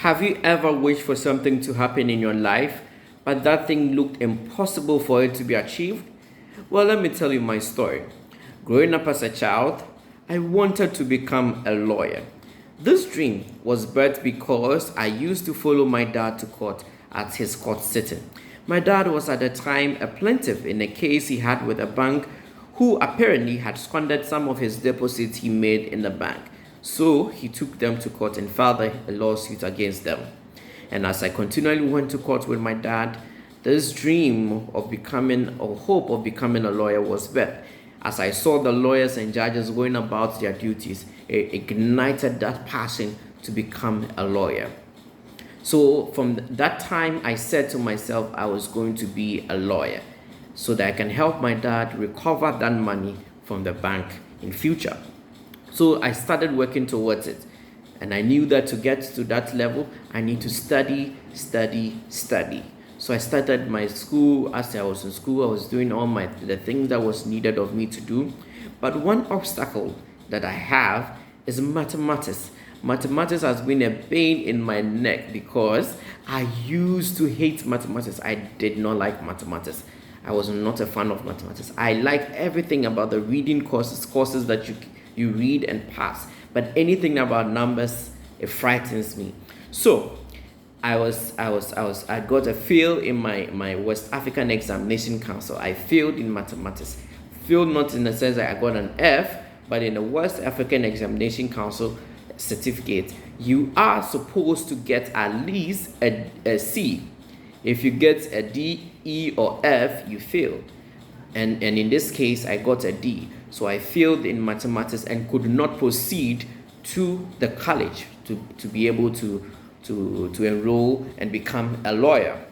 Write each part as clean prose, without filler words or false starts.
Have you ever wished for something to happen in your life, but that thing looked impossible for it to be achieved? Well, let me tell you my story. Growing up as a child, I wanted to become a lawyer. This dream was birthed because I used to follow my dad to court at his court sitting. My dad was at the time a plaintiff in a case he had with a bank who apparently had squandered some of his deposits he made in the bank. So he took them to court and filed a lawsuit against them. And as I continually went to court with my dad, this dream of becoming or hope of becoming a lawyer was birthed. As I saw the lawyers and judges going about their duties, it ignited that passion to become a lawyer. So from that time, I said to myself I was going to be a lawyer so that I can help my dad recover that money from the bank in future. So I started working towards it. And I knew that to get to that level, I need to study. So I started my school. As I was in school, I was doing all the things that was needed of me to do. But one obstacle that I have is mathematics. Mathematics has been a pain in my neck because I used to hate mathematics. I did not like mathematics. I was not a fan of mathematics. I liked everything about the reading courses that you read and pass. But anything about numbers, it frightens me. So I got a fail in my West African Examination Council. I failed in mathematics. Failed not in the sense that I got an F, but in the West African Examination Council certificate, you are supposed to get at least a C. If you get a D, E, or F, you fail. And in this case, I got a D. So I failed in mathematics and could not proceed to the college to be able to enroll and become a lawyer.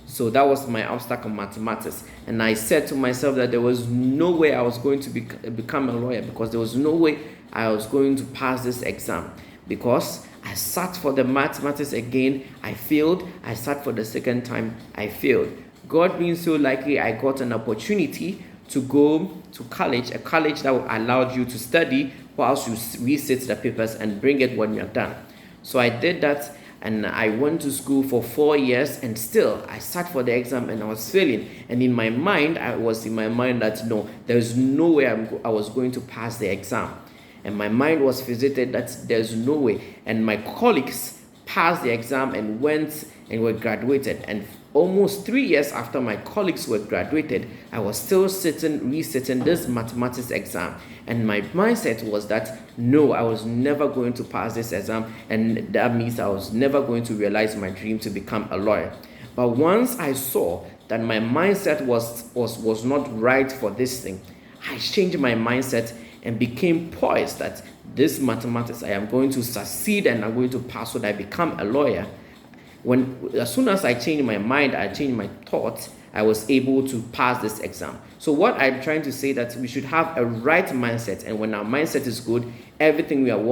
So that was my obstacle, mathematics. And I said to myself that there was no way I was going to become a lawyer, because there was no way I was going to pass this exam, because I sat for the mathematics again, I failed. I sat for the second time, I failed. God being so lucky, I got an opportunity to go to college, a college that allowed you to study whilst you resit the papers and bring it when you're done. So I did that, and I went to school for 4 years, and still I sat for the exam and I was failing. And in my mind, that no, there's no way I was going to pass the exam. And my mind was visited that there's no way. And my colleagues passed the exam and went and were graduated. And almost 3 years after my colleagues were graduated, I was still resitting this mathematics exam. And my mindset was that no, I was never going to pass this exam, and that means I was never going to realize my dream to become a lawyer. But once I saw that my mindset was not right for this thing, I changed my mindset and became poised that this mathematics, I am going to succeed and I'm going to pass so that I become a lawyer. As soon as I changed my mind, I changed my thoughts, I was able to pass this exam. So what I'm trying to say that we should have a right mindset, and when our mindset is good, everything we want